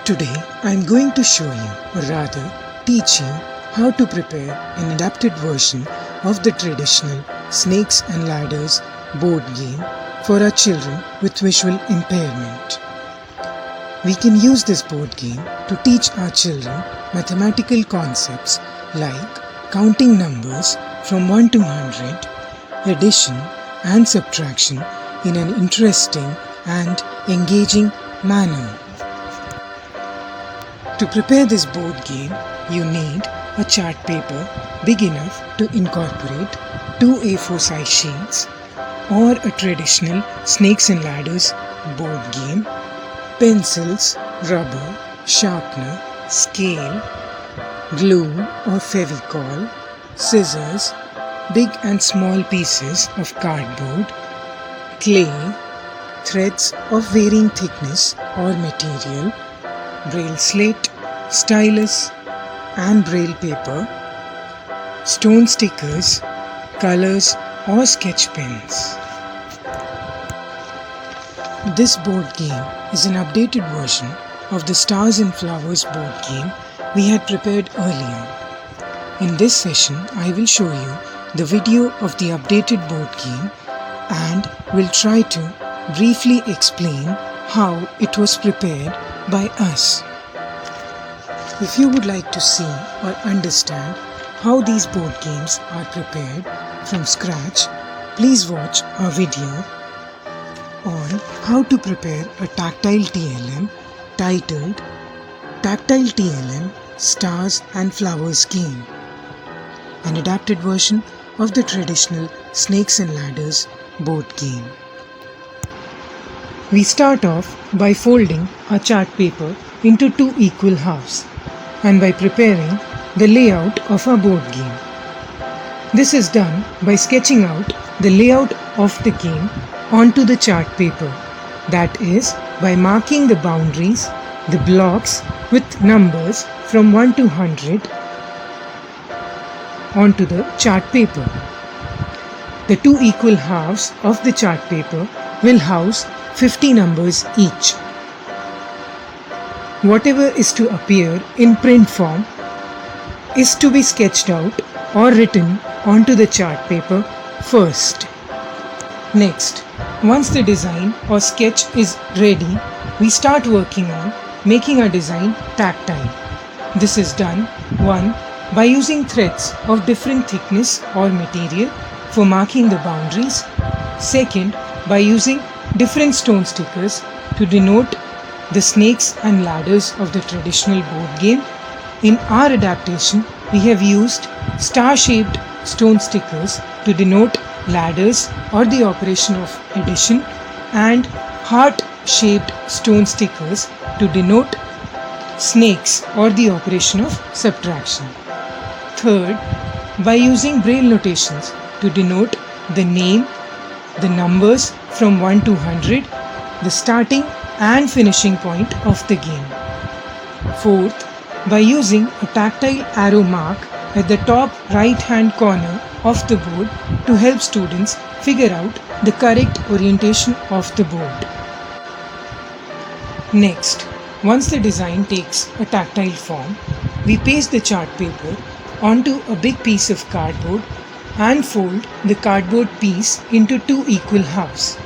Today I am going to show you, or rather teach you, how to prepare an adapted version of the traditional Snakes and Ladders board game for our children with visual impairment. We can use this board game to teach our children mathematical concepts like counting numbers from 1 to 100, addition and subtraction in an interesting and engaging manner. To prepare this board game, you need a chart paper big enough to incorporate 2 A4 size sheets, or a traditional Snakes and Ladders board game, pencils, rubber, sharpener, scale, glue or Fevicol, scissors, big and small pieces of cardboard, clay, threads of varying thickness or material, braille slate, stylus and braille paper, stone stickers, colors or sketch pens. This board game is an updated version of the Stars and Flowers board game we had prepared earlier. In this session, I will show you the video of the updated board game and will try to briefly explain how it was prepared by us. If you would like to see or understand how these board games are prepared from scratch, please watch our video on how to prepare a tactile TLM titled Tactile TLM Stars and Flowers Game, an adapted version of the traditional Snakes and Ladders board game. We start off by folding our chart paper into 2 equal halves and by preparing the layout of our board game. This is done by sketching out the layout of the game onto the chart paper, that is, by marking the boundaries, the blocks with numbers from 1 to 100 onto the chart paper. The 2 equal halves of the chart paper will house 50 numbers each. Whatever is to appear in print form is to be sketched out or written onto the chart paper first. Next, once the design or sketch is ready, we start working on making our design tactile. This is done 1. By using threads of different thickness or material for marking the boundaries. 2. By using different stone stickers to denote the snakes and ladders of the traditional board game. In our adaptation, we have used star-shaped stone stickers to denote ladders or the operation of addition, and heart-shaped stone stickers to denote snakes or the operation of subtraction. 3. By using braille notations to denote the name, the numbers from 1 to 100, the starting and finishing point of the game. 4. By using a tactile arrow mark at the top right hand corner of the board to help students figure out the correct orientation of the board. Next, once the design takes a tactile form, we paste the chart paper onto a big piece of cardboard and fold the cardboard piece into 2 equal halves,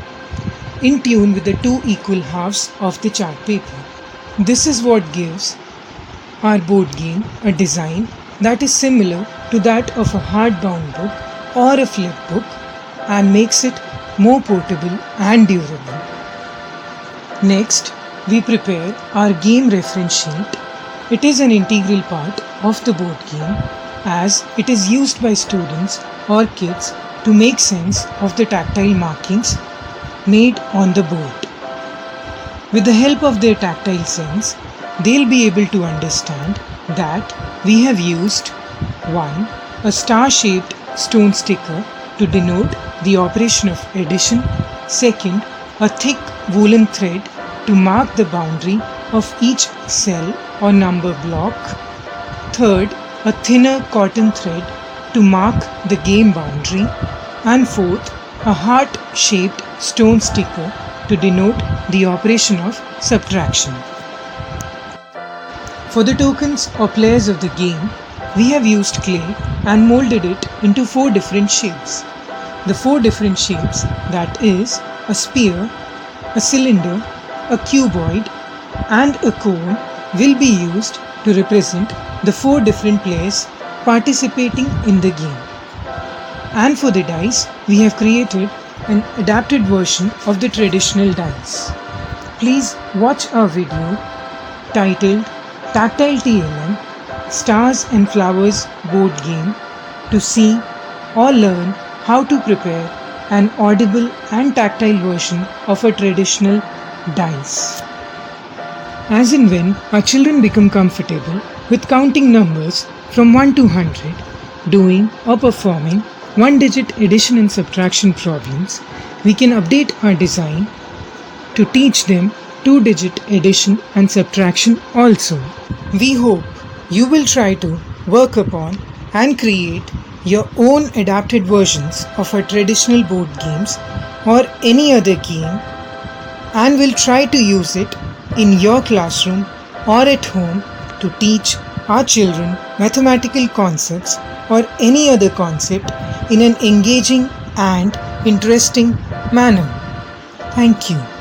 in tune with the 2 equal halves of the chart paper. This is what gives our board game a design that is similar to that of a hardbound book or a flip book and makes it more portable and durable. Next, we prepare our game reference sheet. It is an integral part of the board game as it is used by students or kids to make sense of the tactile markings made on the board. With the help of their tactile sense, they'll be able to understand that we have used 1. A star-shaped stone sticker to denote the operation of addition. 2. A thick woolen thread to mark the boundary of each cell or number block. 3. A thinner cotton thread to mark the game boundary. And 4. A heart-shaped stone sticker to denote the operation of subtraction. For the tokens or players of the game, we have used clay and molded it into 4 different shapes. The 4 different shapes, that is, a sphere, a cylinder, a cuboid, and a cone, will be used to represent the 4 different players participating in the game. And for the dice, we have created an adapted version of the traditional dice. Please watch our video titled Tactile TLM Stars and Flowers board game to see or learn how to prepare an audible and tactile version of a traditional dice. As and when our children become comfortable with counting numbers from 1 to 100, doing or performing one-digit addition and subtraction problems, we can update our design to teach them 2-digit addition and subtraction also. We hope you will try to work upon and create your own adapted versions of our traditional board games or any other game, and will try to use it in your classroom or at home to teach our children mathematical concepts or any other concept in an engaging and interesting manner. Thank you.